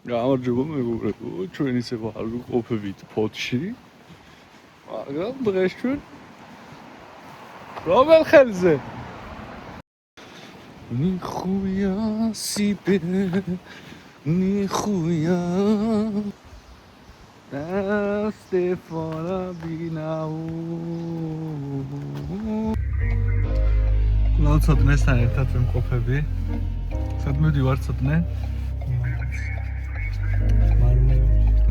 გამარჯობა მეგობრებო, ჩვენ ისე ვარ ყოფებით ფოთში. მაგრამ დღეს ჩვენ რომელ ხელზე? ნიხუია სიპე, ნიხუია სტეფანა ბინაუ. ლოცოდნესთან ერთად ვიმყოფები. სადმე ვარ ცოტნე?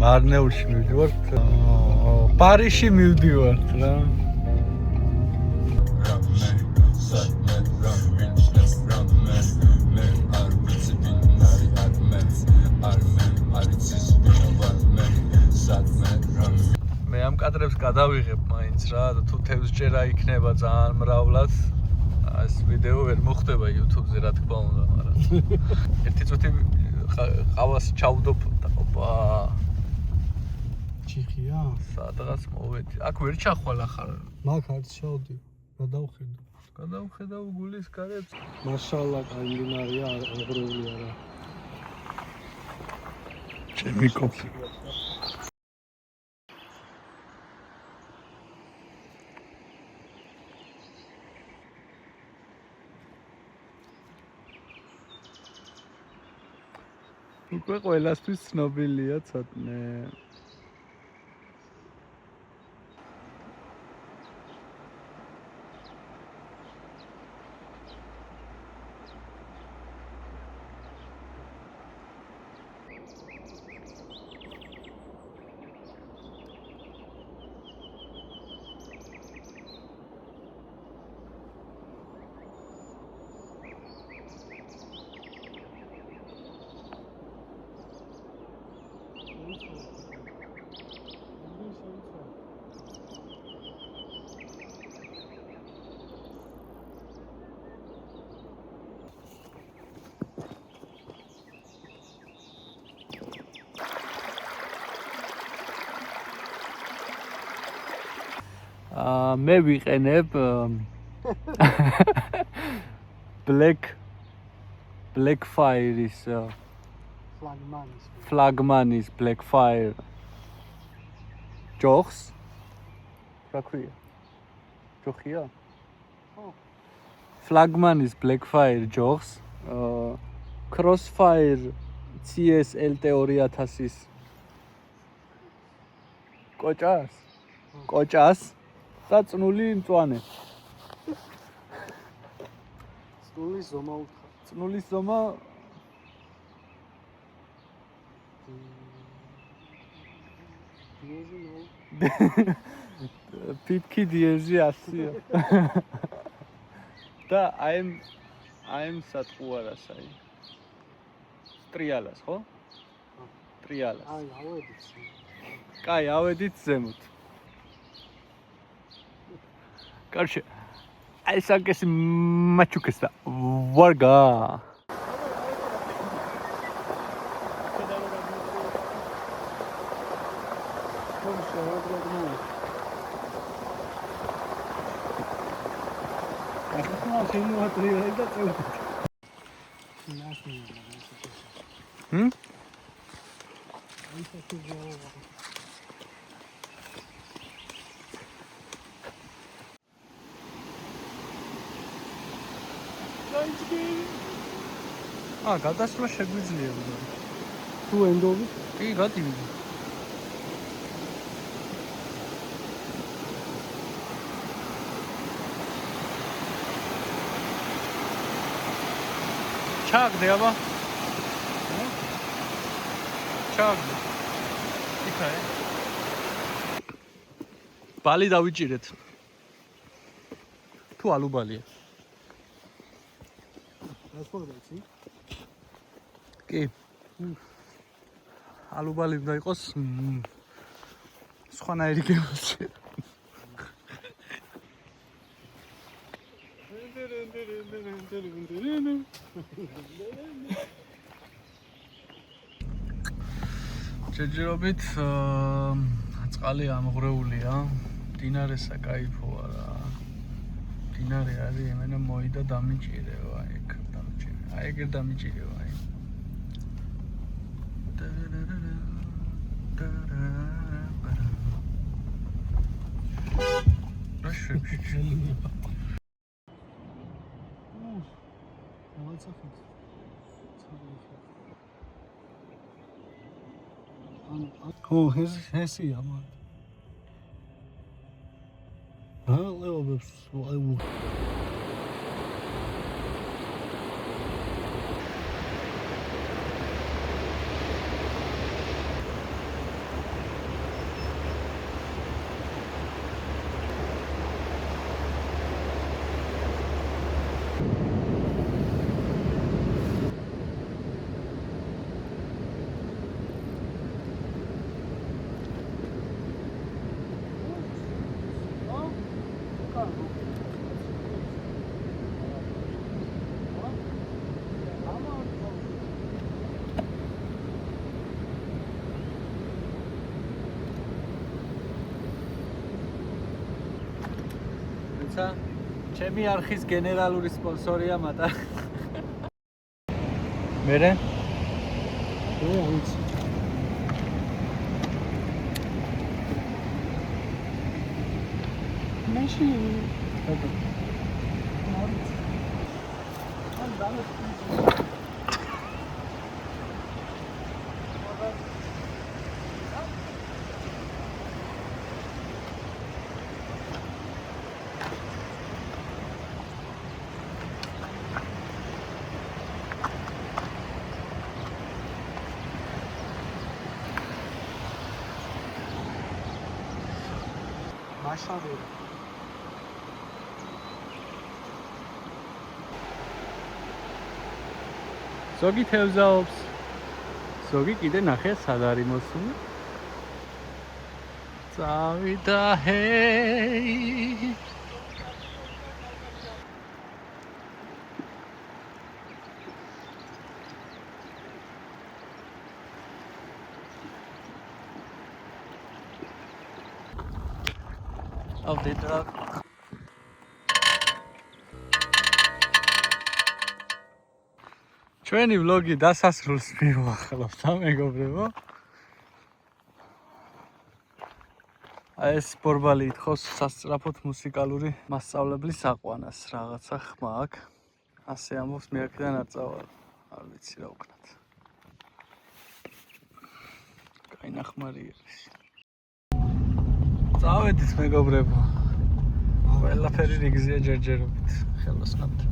მარნეულში მივდივართ. პარიზში მივდივართ რა. მე ამ კადრებს გადავიღებ მაინც რა, თუ თევზჭერა იქნება ძალიან მრავლად. ეს ვიდეო ვერ მოხდება YouTube-ზე რა თქმა უნდა, მაგრამ ერთი წუთი ყავას ჩავდობ და ოპა ჩიხია? სადღაც მოვედი. აქ ვერ ჩახვალ ახლა. მაგ არც ჩავდი. გადავხედო. გადავხედავ გულის კარებს. მაშალა, კაი მდინარეა, აღრეული არა. ჩემი კოპი. უკვე ყველასთვის ცნობილია ცოტნე. მე ვიყენებ Black Fire-ის Flagmanis Black Fire ჯოხს რა ქვია? ჯოხია? Flagmanis Black Fire ჯოხს Crossfire CS LT2000-ის კოჭას და წნული მწვანე. წნულის ზომა უთხრა. წნულის ზომა პიპკი დიეზი 100-ია. და აემ სატყუარას აი. ტრიალას, ხო? ტრიალას. აი, ავედით. კაი, ავედით ზემოთ. Короче, айсакес мачукеста варга. გადასვლა შეგვიძლია. თუ ენდოვი? კი, გადივიდი. ჩაგდე აბა. ჩაგდე. იქაა. ბალი დავიჭირეთ. თუ ალუბალია. რასპორტი? კი. ალუბალი უნდა იყოს სხვანაირი გემოსი. ჯერჯერობით წყალი ამღრეულია. მდინარესა кайფოა რა. მდინარე არის, იმენა მოიდა დამიჭირება, ეგ დამიჭირება. აი ეგ დამიჭირება, აი. ბავშვებში. დავაცახეთ. ო, ესია მან. ლეობებს აუ. ჩემი არხის გენერალური სპონსორია მატა. მერე? აუც. მაშინ მაშავე ზოგი თევზაობს. ზოგი კიდე ნახე სად არის მოსული. წავიდა ჰეი. ავდედა. ჩვენი ვლოგი დასასრულს მივახალავთ, მეგობრებო. ეს ბორბალი ითხოვს სასწრაფოდ მუსიკალური მასწავლებლის აყვანას, რაღაცა ხმა აქვს. ასე ამბობს, მე აქედან არ წავალ. არ ვიცი რა ვქნათ. კაი ნახმარი არის. წავედით, მეგობრებო. ყველაფერი რიგზია ჯერჯერობით, ხელოსნად.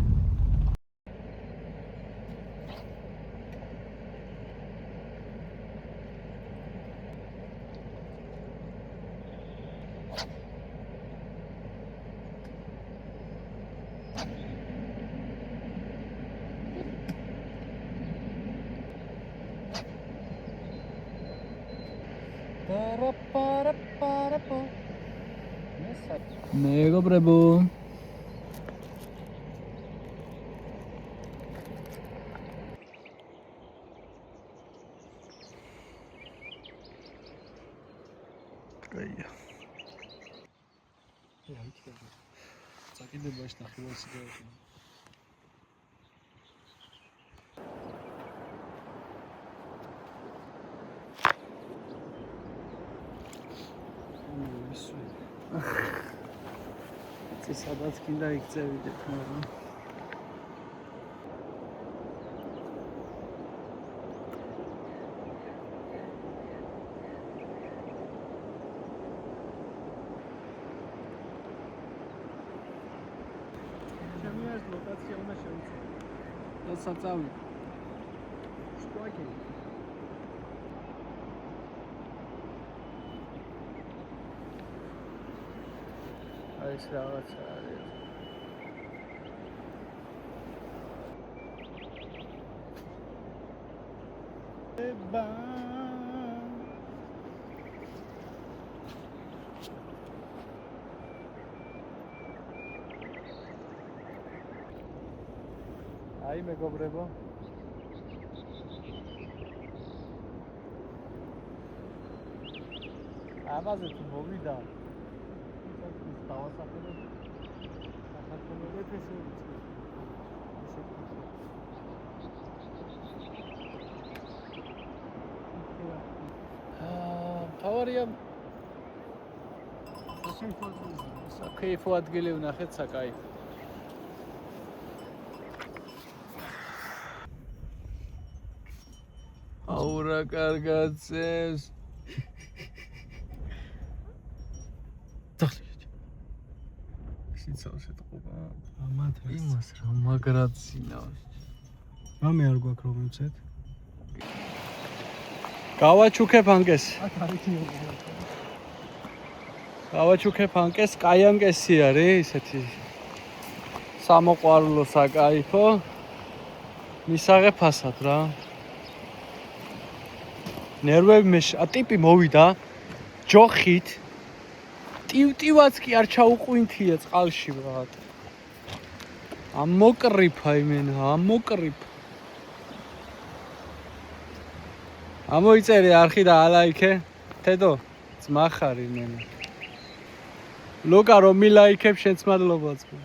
მეგობრებო. კაია. წაკიდებაში ნახევარს გაიყენე. სადაც კიდე იქცევიდეთ, მაგრამ ჩემი ეს ლოკაცია უნდა შევიცვალო. და საწავი. სკოაკი. ეს რაღაცა არის. ება აი მეგობრებო. აბაზე თუ მოვიდა დავასახელე საქართველოს ეფესოვის. თავარია საკეიფო ადგილი ვნახეთ, საკაიფო. აუ რა კარგად წევს. სიცოცხლე შეტყობა. იმას რა მაგრად სინავს. რამე არ გვაქვს რომ მიცეთ? გავაჩუქებ ანკეს. აქ არის იოღა. გავაჩუქებ ანკეს, კაი ანკესი არის, ისეთი სამოყვარულო საკაიფო. მისაღებ ფასად რა. ნერვები ტიპი მოვიდა ჯოხით. ტივტივაც კი არ ჩაუყვინთია წყალში რაღაც. ამოკრიფა იმენა, ამოკრიფა. ამოიწერე არხი და ალაიქე. თედო, ძმახარი იმენა. ლუკა რომ მილაიქებ შენც მადლობა ძმა.